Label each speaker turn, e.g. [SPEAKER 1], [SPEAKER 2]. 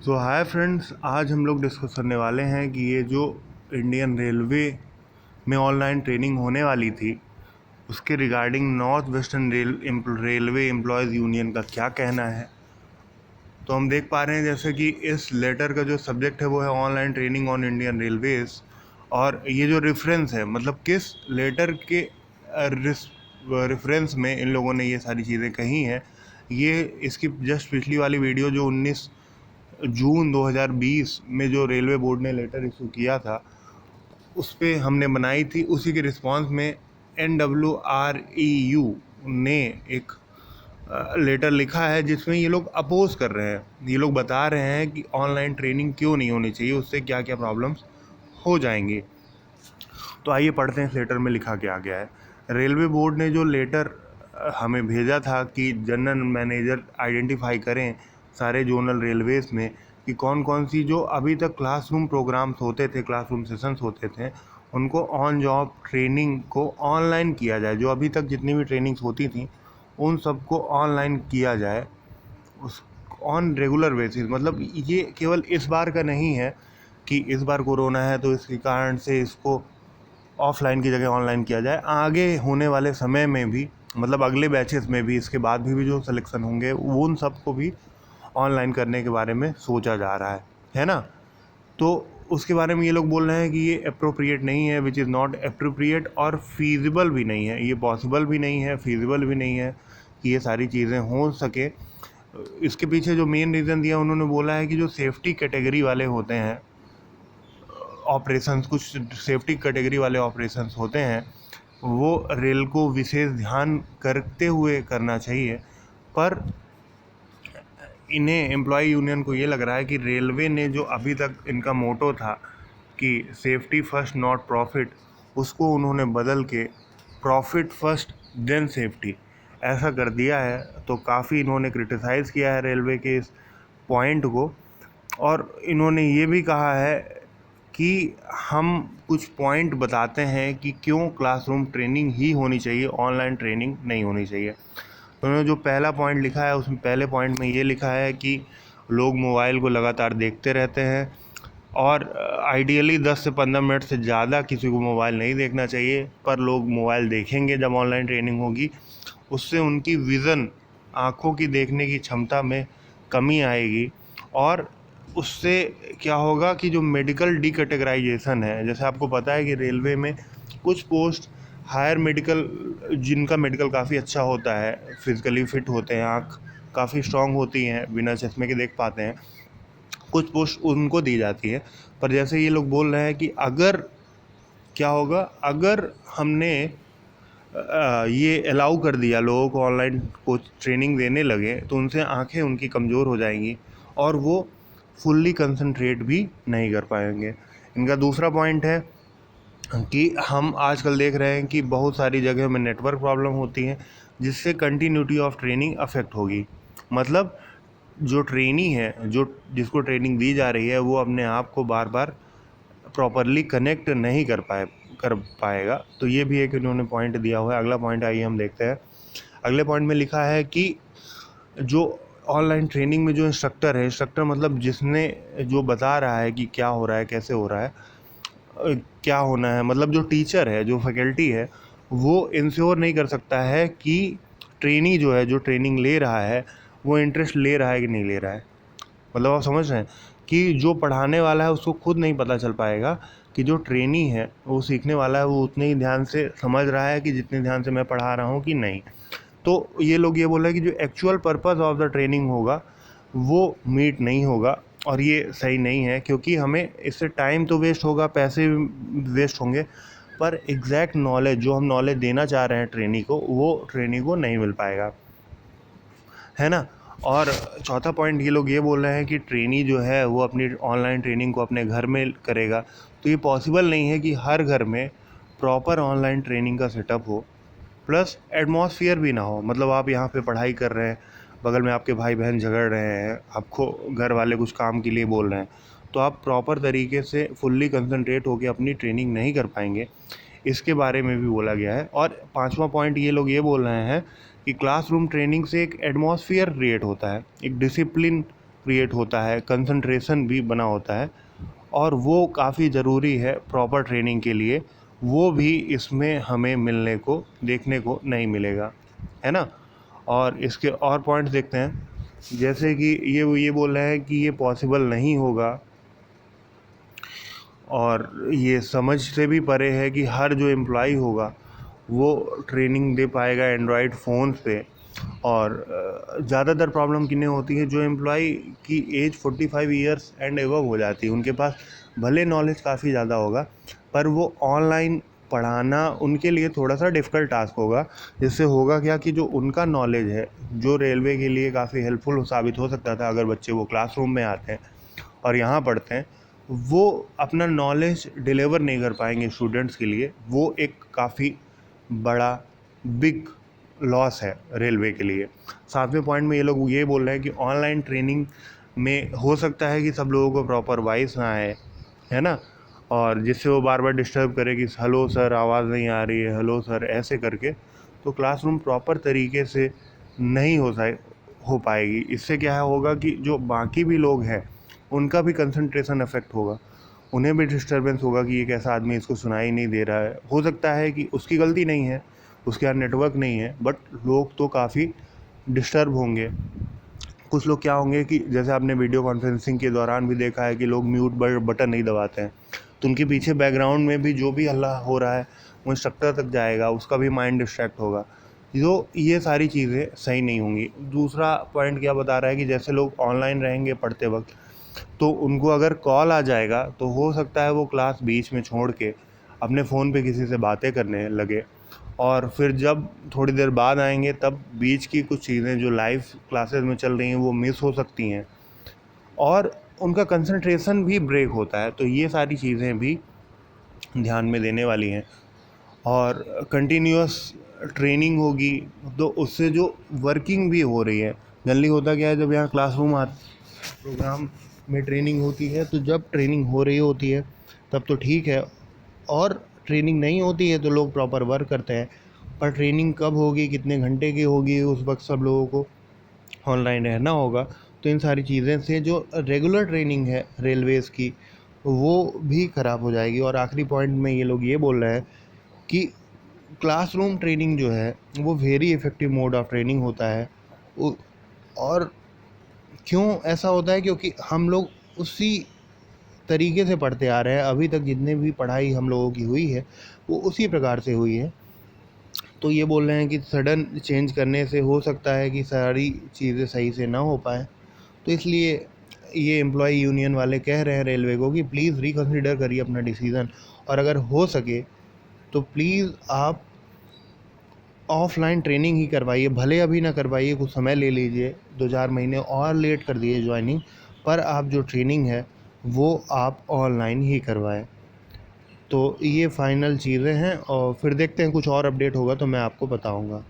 [SPEAKER 1] सो hi friends, आज हम लोग डिस्कस करने वाले हैं कि ये जो इंडियन रेलवे में ऑनलाइन ट्रेनिंग होने वाली थी उसके regarding north western railway employees union का क्या कहना है। तो हम देख पा रहे हैं जैसे कि इस लेटर का जो सब्जेक्ट है वो है online training on Indian railways, और ये जो रेफरेंस है मतलब किस लेटर के रेफरेंस में इन लोगों ने ये सारी चीज़ें कही हैं। ये इसकी जस्ट पिछली वाली वीडियो जो 19 जून 2020 में जो रेलवे बोर्ड ने लेटर इशू किया था उस पर हमने बनाई थी। उसी के रिस्पांस में NWREU ने एक लेटर लिखा है जिसमें ये लोग अपोज कर रहे हैं। ये लोग बता रहे हैं कि ऑनलाइन ट्रेनिंग क्यों नहीं होनी चाहिए, उससे क्या क्या प्रॉब्लम्स हो जाएंगी। तो आइए पढ़ते हैं इस लेटर में लिखा क्या गया है। रेलवे बोर्ड ने जो लेटर हमें भेजा था कि जनरल मैनेजर आइडेंटिफाई करें सारे जोनल रेलवेज में कि कौन कौन सी जो अभी तक क्लासरूम प्रोग्राम्स होते थे, क्लासरूम सेशंस होते थे, उनको ऑन जॉब ट्रेनिंग को ऑनलाइन किया जाए। जो अभी तक जितनी भी ट्रेनिंग्स होती थी उन सबको ऑनलाइन किया जाए उस ऑन रेगुलर बेसिस। मतलब ये केवल इस बार का नहीं है कि इस बार कोरोना है तो इसके कारण से इसको ऑफलाइन की जगह ऑनलाइन किया जाए। आगे होने वाले समय में भी, मतलब अगले बैचेस में भी, इसके बाद भी जो सिलेक्शन होंगे वो उन सबको भी ऑनलाइन करने के बारे में सोचा जा रहा है ना। तो उसके बारे में ये लोग बोल रहे हैं कि ये अप्रोप्रिएट नहीं है, विच इज़ नॉट अप्रोप्रिएट, और फीजिबल भी नहीं है, ये पॉसिबल भी नहीं है, फीजिबल भी नहीं है कि ये सारी चीज़ें हो सके। इसके पीछे जो मेन रीज़न दिया उन्होंने बोला है कि जो सेफ्टी कैटेगरी वाले होते हैं ऑपरेशंस, कुछ सेफ्टी कैटेगरी वाले ऑपरेशंस होते हैं वो रेल को विशेष ध्यान करते हुए करना चाहिए। पर इन्हें एम्प्लॉय यूनियन को ये लग रहा है कि रेलवे ने जो अभी तक इनका मोटो था कि सेफ्टी फर्स्ट नॉट प्रॉफिट, उसको उन्होंने बदल के प्रॉफिट फर्स्ट देन सेफ्टी ऐसा कर दिया है। तो काफ़ी इन्होंने क्रिटिसाइज़ किया है रेलवे के इस पॉइंट को, और इन्होंने ये भी कहा है कि हम कुछ पॉइंट बताते हैं कि क्यों क्लासरूम ट्रेनिंग ही होनी चाहिए, ऑनलाइन ट्रेनिंग नहीं होनी चाहिए। तो उन्होंने जो पहला पॉइंट लिखा है उसमें पहले पॉइंट में ये लिखा है कि लोग मोबाइल को लगातार देखते रहते हैं, और आइडियली 10 से 15 मिनट से ज़्यादा किसी को मोबाइल नहीं देखना चाहिए। पर लोग मोबाइल देखेंगे जब ऑनलाइन ट्रेनिंग होगी, उससे उनकी विज़न, आँखों की देखने की क्षमता में कमी आएगी, और उससे क्या होगा कि जो मेडिकल डिकैटेगराइजेशन है, जैसे आपको पता है कि रेलवे में कुछ पोस्ट हायर मेडिकल, जिनका मेडिकल काफ़ी अच्छा होता है, फिज़िकली फिट होते हैं, आँख काफ़ी स्ट्रांग होती हैं, बिना चश्मे के देख पाते हैं, कुछ पोस्ट उनको दी जाती है। पर जैसे ये लोग बोल रहे हैं कि अगर क्या होगा, अगर हमने ये अलाउ कर दिया लोगों को ऑनलाइन कोच ट्रेनिंग देने लगे, तो उनसे आंखें उनकी कमज़ोर हो जाएंगी और वो फुल्ली कंसंट्रेट भी नहीं कर पाएंगे। इनका दूसरा पॉइंट है कि हम आजकल देख रहे हैं कि बहुत सारी जगह में नेटवर्क प्रॉब्लम होती है जिससे कंटिन्यूटी ऑफ ट्रेनिंग अफेक्ट होगी। मतलब जो ट्रेनी है, जो जिसको ट्रेनिंग दी जा रही है, वो अपने आप को बार बार प्रॉपरली कनेक्ट नहीं कर पाएगा। तो ये भी एक इन्होंने पॉइंट दिया हुआ है। अगला पॉइंट आइए हम देखते हैं। अगले पॉइंट में लिखा है कि जो ऑनलाइन ट्रेनिंग में जो इंस्ट्रक्टर है, इंस्ट्रक्टर मतलब जिसने जो बता रहा है कि क्या हो रहा है, कैसे हो रहा है, क्या होना है, मतलब जो टीचर है, जो फैकल्टी है, वो इंश्योर नहीं कर सकता है कि ट्रेनी जो है, जो ट्रेनिंग ले रहा है, वो इंटरेस्ट ले रहा है कि नहीं ले रहा है। मतलब आप समझ रहे हैं कि जो पढ़ाने वाला है उसको खुद नहीं पता चल पाएगा कि जो ट्रेनी है, वो सीखने वाला है, वो उतने ही ध्यान से समझ रहा है कि जितने ध्यान से मैं पढ़ा रहा हूँ कि नहीं। तो ये लोग ये बोल रहे हैं कि जो actual purpose of the training होगा वो मीट नहीं होगा, और ये सही नहीं है, क्योंकि हमें इससे टाइम तो वेस्ट होगा, पैसे वेस्ट होंगे, पर एग्जैक्ट नॉलेज, जो हम नॉलेज देना चाह रहे हैं ट्रेनी को, वो ट्रेनी को नहीं मिल पाएगा, है ना। और चौथा पॉइंट ये लोग ये बोल रहे हैं कि ट्रेनी जो है वो अपनी ऑनलाइन ट्रेनिंग को अपने घर में करेगा। तो ये पॉसिबल नहीं है कि हर घर में प्रॉपर ऑनलाइन ट्रेनिंग का सेटअप हो, प्लस एटमॉस्फेयर भी ना हो। मतलब आप यहाँ पे पढ़ाई कर रहे हैं, बगल में आपके भाई बहन झगड़ रहे हैं, आपको घर वाले कुछ काम के लिए बोल रहे हैं, तो आप प्रॉपर तरीके से फुल्ली कंसंट्रेट होकर अपनी ट्रेनिंग नहीं कर पाएंगे। इसके बारे में भी बोला गया है। और पांचवा पॉइंट ये लोग ये बोल रहे हैं कि क्लासरूम ट्रेनिंग से एक एटमॉस्फेयर क्रिएट होता है, एक डिसिप्लिन क्रिएट होता है, कंसंट्रेशन भी बना होता है, और वो काफ़ी ज़रूरी है प्रॉपर ट्रेनिंग के लिए। वो भी इसमें हमें मिलने को देखने को नहीं मिलेगा, है ना। और इसके और पॉइंट्स देखते हैं, जैसे कि ये बोल रहे हैं कि ये पॉसिबल नहीं होगा, और ये समझ से भी परे है कि हर जो एम्प्लॉय होगा वो ट्रेनिंग दे पाएगा एंड्रॉयड फ़ोन्स पे। और ज़्यादातर प्रॉब्लम किन्हें होती है, जो एम्प्लॉय की एज 45 ईयर्स एंड एबव हो जाती है, उनके पास भले नॉलेज काफ़ी ज़्यादा होगा पर वो ऑनलाइन पढ़ाना उनके लिए थोड़ा सा डिफ़िकल्ट टास्क होगा। जिससे होगा क्या कि जो उनका नॉलेज है, जो रेलवे के लिए काफ़ी हेल्पफुल साबित हो सकता था अगर बच्चे वो क्लासरूम में आते हैं और यहाँ पढ़ते हैं, वो अपना नॉलेज डिलीवर नहीं कर पाएंगे स्टूडेंट्स के लिए। वो एक काफ़ी बड़ा बिग लॉस है रेलवे के लिए। सातवें पॉइंट में ये लोग ये बोल रहे हैं कि ऑनलाइन ट्रेनिंग में हो सकता है कि सब लोगों को प्रॉपर वॉइस ना आए, है ना, और जिससे वो बार बार डिस्टर्ब करे कि हेलो सर आवाज़ नहीं आ रही है, हेलो सर, ऐसे करके तो क्लासरूम प्रॉपर तरीके से नहीं हो पाएगी। इससे क्या होगा कि जो बाकी भी लोग हैं उनका भी कंसंट्रेशन अफेक्ट होगा, उन्हें भी डिस्टर्बेंस होगा कि ये कैसा आदमी, इसको सुनाई नहीं दे रहा है। हो सकता है कि उसकी गलती नहीं है, उसके यहाँ नेटवर्क नहीं है, बट लोग तो काफ़ी डिस्टर्ब होंगे। कुछ लोग क्या होंगे कि जैसे आपने वीडियो कॉन्फ्रेंसिंग के दौरान भी देखा है कि लोग म्यूट बटन नहीं दबाते हैं, तो उनके पीछे बैकग्राउंड में भी जो भी हल्ला हो रहा है वो इंस्ट्रक्टर तक जाएगा, उसका भी माइंड डिस्ट्रैक्ट होगा। तो ये सारी चीज़ें सही नहीं होंगी। दूसरा पॉइंट क्या बता रहा है कि जैसे लोग ऑनलाइन रहेंगे पढ़ते वक्त, तो उनको अगर कॉल आ जाएगा तो हो सकता है वो क्लास बीच में छोड़ के अपने फ़ोन पे किसी से बातें करने लगे, और फिर जब थोड़ी देर बाद आएंगे तब बीच की कुछ चीज़ें जो लाइव क्लासेस में चल रही हैं वो मिस हो सकती हैं, और उनका कंसंट्रेशन भी ब्रेक होता है। तो ये सारी चीज़ें भी ध्यान में देने वाली हैं। और कंटिन्यूअस ट्रेनिंग होगी तो उससे जो वर्किंग भी हो रही है, जनरली होता क्या है, जब यहाँ क्लासरूम प्रोग्राम में ट्रेनिंग होती है, तो जब ट्रेनिंग हो रही होती है तब तो ठीक है, और ट्रेनिंग नहीं होती है तो लोग प्रॉपर वर्क करते हैं। पर ट्रेनिंग कब होगी, कितने घंटे की होगी, उस वक्त सब लोगों को ऑनलाइन रहना होगा। तो इन सारी चीज़ें से जो रेगुलर ट्रेनिंग है रेलवेज़ की वो भी ख़राब हो जाएगी। और आखिरी पॉइंट में ये लोग ये बोल रहे हैं कि क्लासरूम ट्रेनिंग जो है वो very effective mode of training होता है। और क्यों ऐसा होता है, क्योंकि हम लोग उसी तरीके से पढ़ते आ रहे हैं, अभी तक जितने भी पढ़ाई हम लोगों की हुई है वो उसी प्रकार से हुई है। तो ये बोल रहे हैं कि सडन चेंज करने से हो सकता है कि सारी चीज़ें सही से ना हो पाए। तो इसलिए ये एम्प्लॉय यूनियन वाले कह रहे हैं रेलवे को कि प्लीज़ रिकन्सिडर करिए अपना डिसीज़न, और अगर हो सके तो प्लीज़ आप ऑफलाइन ट्रेनिंग ही करवाइए, भले अभी ना करवाइए, कुछ समय ले लीजिए, 2-4 महीने और लेट कर दिए ज्वाइनिंग, पर आप जो ट्रेनिंग है वो आप ऑनलाइन ही करवाएं। तो ये फाइनल चीज़ें हैं, और फिर देखते हैं कुछ और अपडेट होगा तो मैं आपको बताऊंगा।